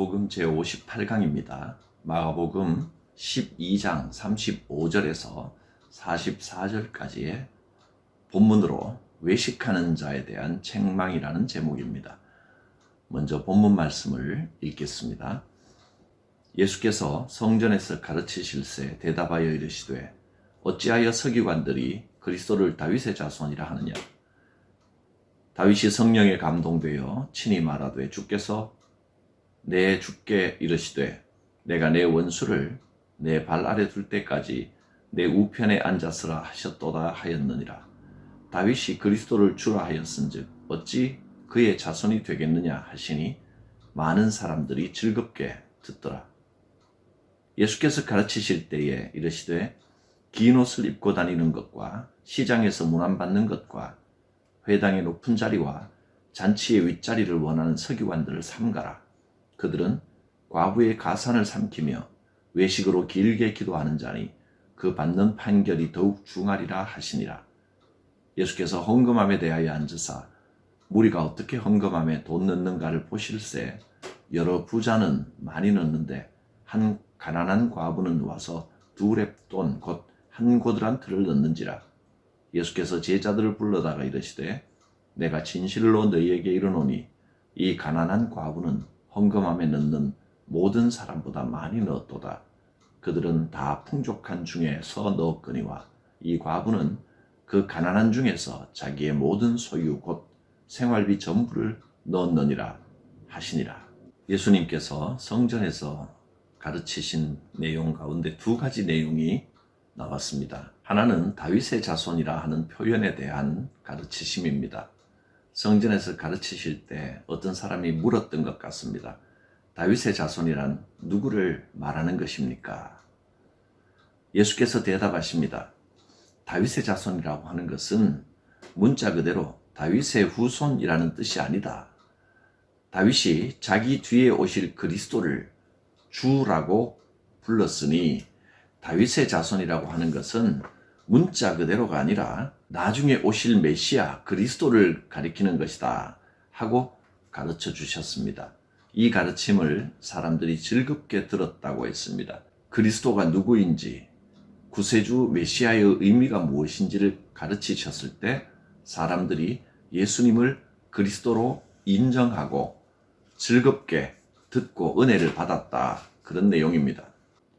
마가복음 제58강입니다. 마가복음 12장 35절에서 44절까지의 본문으로 외식하는 자에 대한 책망이라는 제목입니다. 먼저 본문 말씀을 읽겠습니다. 예수께서 성전에서 가르치실세 대답하여 이르시되 어찌하여 서기관들이 그리스도를 다윗의 자손이라 하느냐. 다윗이 성령에 감동되어 친히 말하되 주께서 내 주께 이르시되 내가 내 원수를 내 발 아래 둘 때까지 내 우편에 앉았으라 하셨도다 하였느니라. 다윗이 그리스도를 주라 하였은즉 어찌 그의 자손이 되겠느냐 하시니 많은 사람들이 즐겁게 듣더라. 예수께서 가르치실 때에 이르시되 긴 옷을 입고 다니는 것과 시장에서 문안받는 것과 회당의 높은 자리와 잔치의 윗자리를 원하는 서기관들을 삼가라. 그들은 과부의 가산을 삼키며 외식으로 길게 기도하는 자니 그 받는 판결이 더욱 중하리라 하시니라. 예수께서 헌금함에 대하여 앉으사 무리가 어떻게 헌금함에 돈 넣는가를 보실세 여러 부자는 많이 넣는데 한 가난한 과부는 와서 2렙돈 곧 한 고드란 틀을 넣는지라. 예수께서 제자들을 불러다가 이르시되 내가 진실로 너희에게 이르노니 이 가난한 과부는 헌금함에 넣는 모든 사람보다 많이 넣었도다. 그들은 다 풍족한 중에서 넣었거니와 이 과부는 그 가난한 중에서 자기의 모든 소유 곧 생활비 전부를 넣었느니라 하시니라. 예수님께서 성전에서 가르치신 내용 가운데 두 가지 내용이 나왔습니다. 하나는 다윗의 자손이라 하는 표현에 대한 가르치심입니다. 성전에서 가르치실 때 어떤 사람이 물었던 것 같습니다. 다윗의 자손이란 누구를 말하는 것입니까? 예수께서 대답하십니다. 다윗의 자손이라고 하는 것은 문자 그대로 다윗의 후손이라는 뜻이 아니다. 다윗이 자기 뒤에 오실 그리스도를 주라고 불렀으니 다윗의 자손이라고 하는 것은 문자 그대로가 아니라 나중에 오실 메시아 그리스도를 가리키는 것이다 하고 가르쳐 주셨습니다. 이 가르침을 사람들이 즐겁게 들었다고 했습니다. 그리스도가 누구인지 구세주 메시아의 의미가 무엇인지를 가르치셨을 때 사람들이 예수님을 그리스도로 인정하고 즐겁게 듣고 은혜를 받았다. 그런 내용입니다.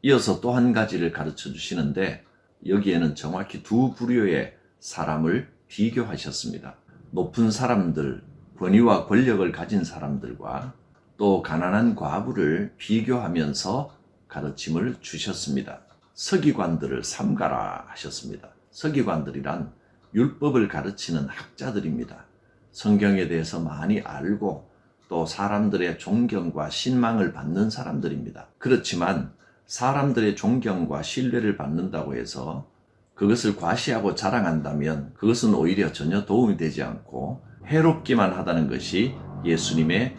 이어서 또 한 가지를 가르쳐 주시는데 여기에는 정확히 두 부류의 사람을 비교하셨습니다. 높은 사람들, 권위와 권력을 가진 사람들과 또 가난한 과부를 비교하면서 가르침을 주셨습니다. 서기관들을 삼가라 하셨습니다. 서기관들이란 율법을 가르치는 학자들입니다. 성경에 대해서 많이 알고 또 사람들의 존경과 신망을 받는 사람들입니다. 그렇지만 사람들의 존경과 신뢰를 받는다고 해서 그것을 과시하고 자랑한다면 그것은 오히려 전혀 도움이 되지 않고 해롭기만 하다는 것이 예수님의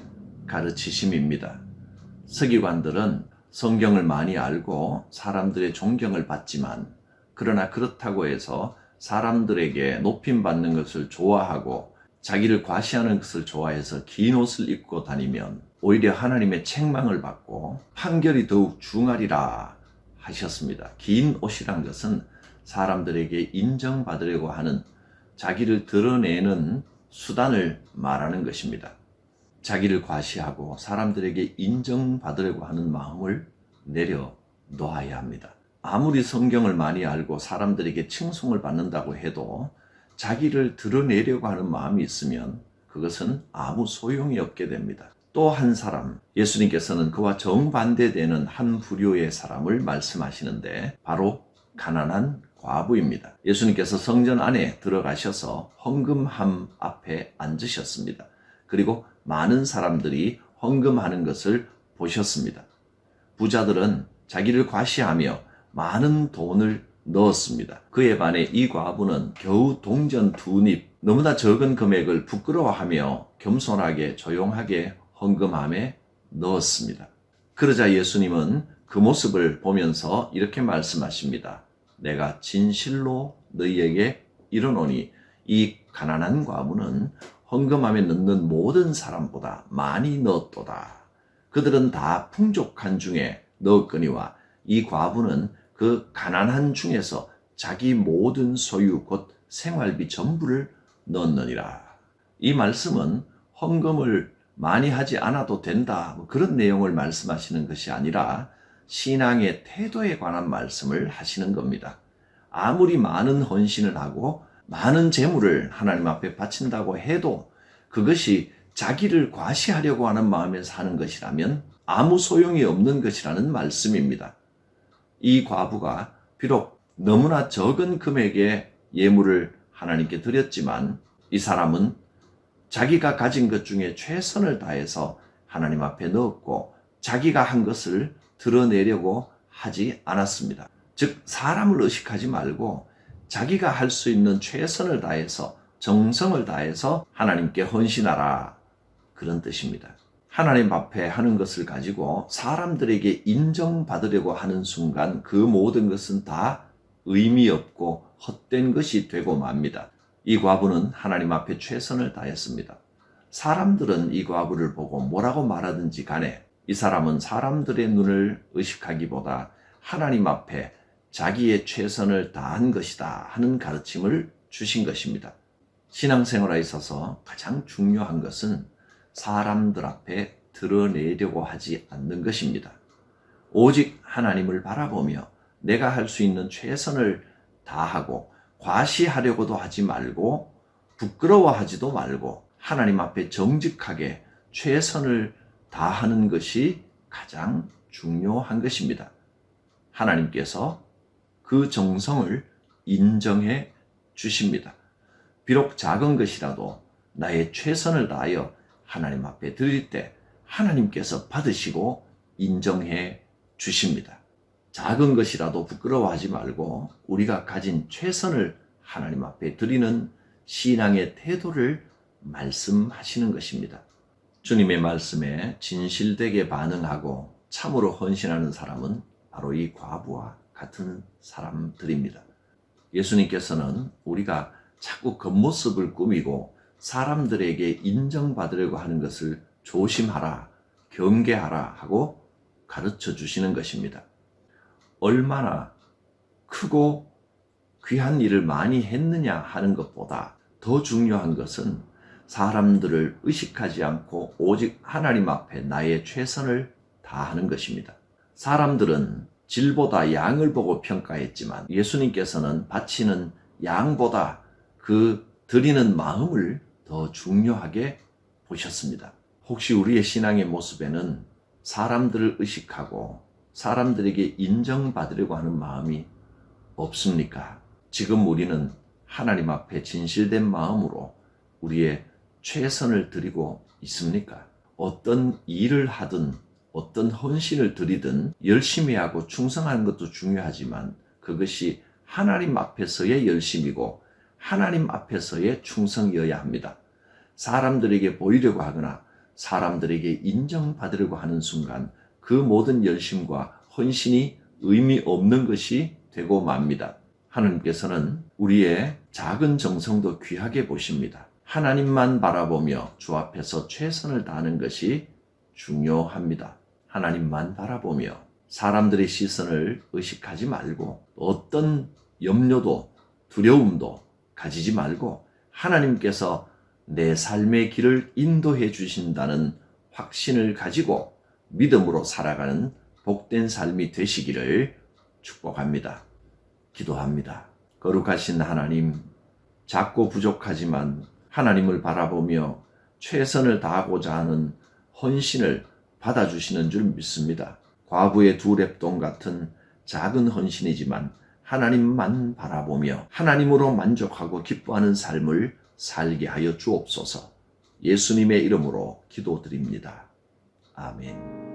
가르치심입니다. 서기관들은 성경을 많이 알고 사람들의 존경을 받지만 그러나 그렇다고 해서 사람들에게 높임받는 것을 좋아하고 자기를 과시하는 것을 좋아해서 긴 옷을 입고 다니면 오히려 하나님의 책망을 받고 판결이 더욱 중하리라 하셨습니다. 긴 옷이란 것은 사람들에게 인정받으려고 하는 자기를 드러내는 수단을 말하는 것입니다. 자기를 과시하고 사람들에게 인정받으려고 하는 마음을 내려놓아야 합니다. 아무리 성경을 많이 알고 사람들에게 칭송을 받는다고 해도 자기를 드러내려고 하는 마음이 있으면 그것은 아무 소용이 없게 됩니다. 또 한 사람, 예수님께서는 그와 정반대되는 한 부류의 사람을 말씀하시는데 바로 가난한 과부입니다. 예수님께서 성전 안에 들어가셔서 헌금함 앞에 앉으셨습니다. 그리고 많은 사람들이 헌금하는 것을 보셨습니다. 부자들은 자기를 과시하며 많은 돈을 넣었습니다. 그에 반해 이 과부는 겨우 동전 2립, 너무나 적은 금액을 부끄러워하며 겸손하게 조용하게 헌금함에 넣었습니다. 그러자 예수님은 그 모습을 보면서 이렇게 말씀하십니다. 내가 진실로 너희에게 이르노니 이 가난한 과부는 헌금함에 넣는 모든 사람보다 많이 넣었도다. 그들은 다 풍족한 중에 넣었거니와 이 과부는 그 가난한 중에서 자기 모든 소유 곧 생활비 전부를 넣었느니라. 이 말씀은 헌금을 많이 하지 않아도 된다, 그런 내용을 말씀하시는 것이 아니라 신앙의 태도에 관한 말씀을 하시는 겁니다. 아무리 많은 헌신을 하고 많은 재물을 하나님 앞에 바친다고 해도 그것이 자기를 과시하려고 하는 마음에서 하는 것이라면 아무 소용이 없는 것이라는 말씀입니다. 이 과부가 비록 너무나 적은 금액의 예물을 하나님께 드렸지만 이 사람은 자기가 가진 것 중에 최선을 다해서 하나님 앞에 넣었고 자기가 한 것을 드러내려고 하지 않았습니다. 즉 사람을 의식하지 말고 자기가 할 수 있는 최선을 다해서 정성을 다해서 하나님께 헌신하라, 그런 뜻입니다. 하나님 앞에 하는 것을 가지고 사람들에게 인정받으려고 하는 순간 그 모든 것은 다 의미 없고 헛된 것이 되고 맙니다. 이 과부는 하나님 앞에 최선을 다했습니다. 사람들은 이 과부를 보고 뭐라고 말하든지 간에 이 사람은 사람들의 눈을 의식하기보다 하나님 앞에 자기의 최선을 다한 것이다 하는 가르침을 주신 것입니다. 신앙생활에 있어서 가장 중요한 것은 사람들 앞에 드러내려고 하지 않는 것입니다. 오직 하나님을 바라보며 내가 할 수 있는 최선을 다하고 과시하려고도 하지 말고 부끄러워하지도 말고 하나님 앞에 정직하게 최선을 다하는 것이 가장 중요한 것입니다. 하나님께서 그 정성을 인정해 주십니다. 비록 작은 것이라도 나의 최선을 다하여 하나님 앞에 드릴 때 하나님께서 받으시고 인정해 주십니다. 작은 것이라도 부끄러워하지 말고 우리가 가진 최선을 하나님 앞에 드리는 신앙의 태도를 말씀하시는 것입니다. 주님의 말씀에 진실되게 반응하고 참으로 헌신하는 사람은 바로 이 과부와 같은 사람들입니다. 예수님께서는 우리가 자꾸 겉모습을 꾸미고 사람들에게 인정받으려고 하는 것을 조심하라, 경계하라 하고 가르쳐 주시는 것입니다. 얼마나 크고 귀한 일을 많이 했느냐 하는 것보다 더 중요한 것은 사람들을 의식하지 않고 오직 하나님 앞에 나의 최선을 다하는 것입니다. 사람들은 질보다 양을 보고 평가했지만 예수님께서는 바치는 양보다 그 드리는 마음을 더 중요하게 보셨습니다. 혹시 우리의 신앙의 모습에는 사람들을 의식하고 사람들에게 인정받으려고 하는 마음이 없습니까? 지금 우리는 하나님 앞에 진실된 마음으로 우리의 최선을 드리고 있습니까? 어떤 일을 하든 어떤 헌신을 드리든 열심히 하고 충성하는 것도 중요하지만 그것이 하나님 앞에서의 열심이고 하나님 앞에서의 충성이어야 합니다. 사람들에게 보이려고 하거나 사람들에게 인정받으려고 하는 순간 그 모든 열심과 헌신이 의미 없는 것이 되고 맙니다. 하나님께서는 우리의 작은 정성도 귀하게 보십니다. 하나님만 바라보며 주 앞에서 최선을 다하는 것이 중요합니다. 하나님만 바라보며 사람들의 시선을 의식하지 말고 어떤 염려도 두려움도 가지지 말고 하나님께서 내 삶의 길을 인도해 주신다는 확신을 가지고 믿음으로 살아가는 복된 삶이 되시기를 축복합니다. 기도합니다. 거룩하신 하나님, 작고 부족하지만 하나님을 바라보며 최선을 다하고자 하는 헌신을 받아주시는 줄 믿습니다. 과부의 2렙돈 같은 작은 헌신이지만 하나님만 바라보며 하나님으로 만족하고 기뻐하는 삶을 살게 하여 주옵소서. 예수님의 이름으로 기도드립니다. 아멘.